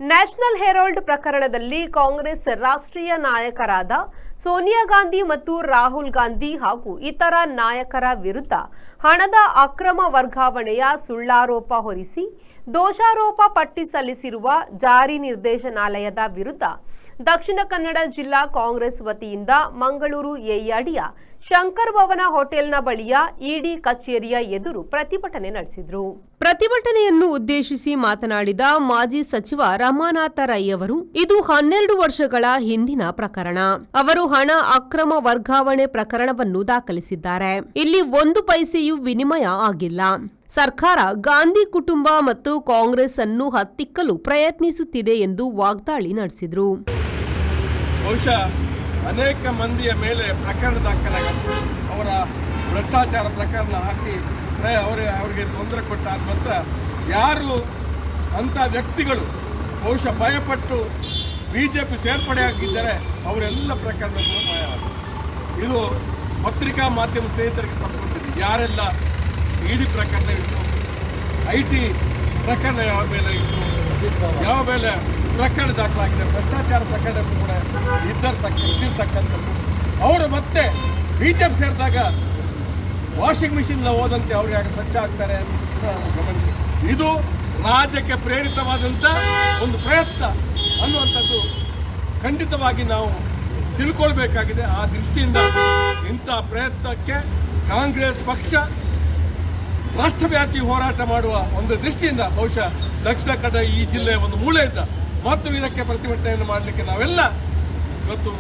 National Herald ಪ್ರಕರಣದಲ್ಲಿ ಕಾಂಗ್ರೆಸ್ ರಾಷ್ಟ್ರೀಯ ನಾಯಕರಾದ ಸೋನಿಯಾ ಗಾಂಧಿ ಮತ್ತು ರಾಹುಲ್ ಗಾಂಧಿ ಹಾಗೂ ಇತರ ನಾಯಕರ ವಿರುದ್ಧ ಹಣದ ಅಕ್ರಮ ವರ್ಗಾವಣೆಯ ಸುಳ್ಳಾರೋಪ ಹೊರಿಸಿ ದೋಷಾರೋಪ ಪಟ್ಟಿ ಸಲ್ಲಿಸಿರುವ ಜಾರಿ ನಿರ್ದೇಶನಾಲಯದ ವಿರುದ್ಧ ದಕ್ಷಿಣ ಕನ್ನಡ ಜಿಲ್ಲಾ ಕಾಂಗ್ರೆಸ್ ವತಿಯಿಂದ ಮಂಗಳೂರು ಎಐಡಿಯ ಶಂಕರ್ ಭವನ ಹೋಟೆಲ್ನ ಬಳಿಯ ಇಡಿ ಕಚೇರಿಯ ಎದುರು ಪ್ರತಿಭಟನೆ ನಡೆಸಿದರು. ಪ್ರತಿಭಟನೆಯನ್ನು ಉದ್ದೇಶಿಸಿ ಮಾತನಾಡಿದ ಮಾಜಿ ಸಚಿವ ರಮಾನಾಥ ರೈ ಅವರು, ಇದು 12 ವರ್ಷಗಳ ಹಿಂದಿನ ಪ್ರಕರಣ. ಅವರು ಹಣ ಅಕ್ರಮ ವರ್ಗಾವಣೆ ಪ್ರಕರಣವನ್ನು ದಾಖಲಿಸಿದ್ದಾರೆ. ಇಲ್ಲಿ 1 ಪೈಸೆಯೂ ವಿನಿಮಯ ಆಗಿಲ್ಲ. ಸರ್ಕಾರ ಗಾಂಧಿ ಕುಟುಂಬ ಮತ್ತು ಕಾಂಗ್ರೆಸ್ ಅನ್ನು ಹತ್ತಿಕ್ಕಲು ಪ್ರಯತ್ನಿಸುತ್ತಿದೆ ಎಂದು ವಾಗ್ದಾಳಿ ನಡೆಸಿದರು. ಬಹುಶಃ ಅನೇಕ ಮಂದಿಯ ಮೇಲೆ ಪ್ರಕರಣ ದಾಖಲಾಗಿದೆ. ಅವರ ಭ್ರಷ್ಟಾಚಾರ ಪ್ರಕರಣ ಹಾಕಿ ಅವರಿಗೆ ತೊಂದರೆ ಕೊಟ್ಟಾದ ನಂತರ ಯಾರು ಅಂಥ ವ್ಯಕ್ತಿಗಳು ಬಹುಶಃ ಭಯಪಟ್ಟು ಬಿಜೆಪಿ ಸೇರ್ಪಡೆಯಾಗಿದ್ದಾರೆ ಅವರೆಲ್ಲ ಪ್ರಕರಣಗಳು ಮಾಯವಾಗಿದೆ. ಇದು ಪತ್ರಿಕಾ ಮಾಧ್ಯಮ ಸ್ನೇಹಿತರಿಗೆ ತಪ್ಪಿಕೊಂಡಿದೆ. ಯಾರೆಲ್ಲ ಇಡಿ ಪ್ರಕರಣ ಇತ್ತು, IT ಪ್ರಕರಣ ಯಾವ ಮೇಲೆ ಇತ್ತು, ಯಾವ ಮೇಲೆ ಪ್ರಕರಣ ದಾಖಲಾಗಿದೆ, ಭ್ರಷ್ಟಾಚಾರ ಪ್ರಕರಣ ಕೂಡ ಇದ್ದಿರ್ತಕ್ಕಂಥದ್ದು ಅವರು ಮತ್ತೆ ಬಿಜೆಪಿ ಸೇರಿದಾಗ ವಾಷಿಂಗ್ ಮಿಷಿನ್ ಹೋದಂತೆ ಅವ್ರಿಗೆ ಆಗ ಸ್ವಚ್ಛ ಆಗ್ತಾರೆ ಗಮನಿಸಿ. ಇದು ರಾಜ್ಯಕ್ಕೆ ಪ್ರೇರಿತವಾದಂಥ ಒಂದು ಪ್ರಯತ್ನ ಅನ್ನುವಂಥದ್ದು ಖಂಡಿತವಾಗಿ ನಾವು ತಿಳ್ಕೊಳ್ಬೇಕಾಗಿದೆ. ಆ ದೃಷ್ಟಿಯಿಂದ ಇಂಥ ಪ್ರಯತ್ನಕ್ಕೆ ಕಾಂಗ್ರೆಸ್ ಪಕ್ಷ ರಾಷ್ಟ್ರವ್ಯಾಪಿ ಹೋರಾಟ ಮಾಡುವ ಒಂದು ದೃಷ್ಟಿಯಿಂದ ಬಹುಶಃ ದಕ್ಷಿಣ ಕನ್ನಡ ಈ ಜಿಲ್ಲೆಯ ಒಂದು ಮೂಲೆಯಿಂದ ಮತ್ತು ಇದಕ್ಕೆ ಪ್ರತಿಭಟನೆಯನ್ನು ಮಾಡಲಿಕ್ಕೆ ನಾವೆಲ್ಲ ಇವತ್ತು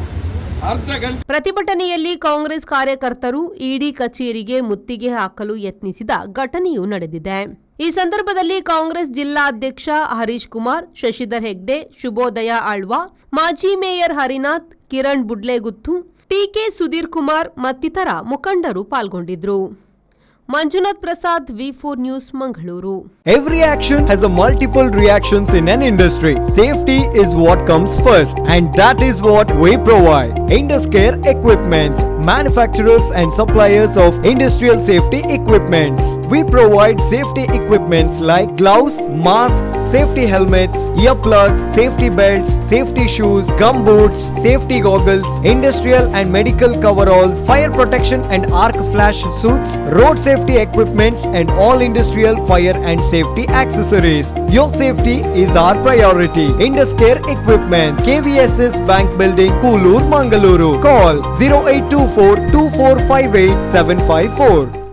ಅರ್ಧ ಗಂಟೆ. ಪ್ರತಿಭಟನೆಯಲ್ಲಿ ಕಾಂಗ್ರೆಸ್ ಕಾರ್ಯಕರ್ತರು ಇಡಿ ಕಚೇರಿಗೆ ಮುತ್ತಿಗೆ ಹಾಕಲು ಯತ್ನಿಸಿದ ಘಟನೆಯೂ ನಡೆದಿದೆ. ಈ ಸಂದರ್ಭದಲ್ಲಿ ಕಾಂಗ್ರೆಸ್ ಜಿಲ್ಲಾಧ್ಯಕ್ಷ ಹರೀಶ್ ಕುಮಾರ್, ಶಶಿಧರ್ ಹೆಗ್ಡೆ, ಶುಭೋದಯ ಆಳ್ವಾ, ಮಾಜಿ ಮೇಯರ್ ಹರಿನಾಥ್, ಕಿರಣ್ ಬುಡ್ಲೆಗುತ್ತು, ಟಿಕೆ ಸುಧೀರ್ ಕುಮಾರ್ ಮತ್ತಿತರ ಮುಖಂಡರು ಪಾಲ್ಗೊಂಡಿದ್ರು. Manjunath Prasad, V4 news, Mangaluru. Every action has a multiple reactions in an industry. Safety is what comes first, and that is what we provide. Induscare Equipments, manufacturers and suppliers of industrial safety equipments. We provide safety equipments like gloves, masks, safety helmets, earplugs, safety belts, safety shoes, gum boots, safety goggles, industrial and medical coveralls, fire protection and arc flash suits, road safety equipments and all industrial fire and safety accessories. Your safety is our priority. Induscare Equipments, KVSS Bank Building, Koolur, Mangaluru. Call 0824 2458 754.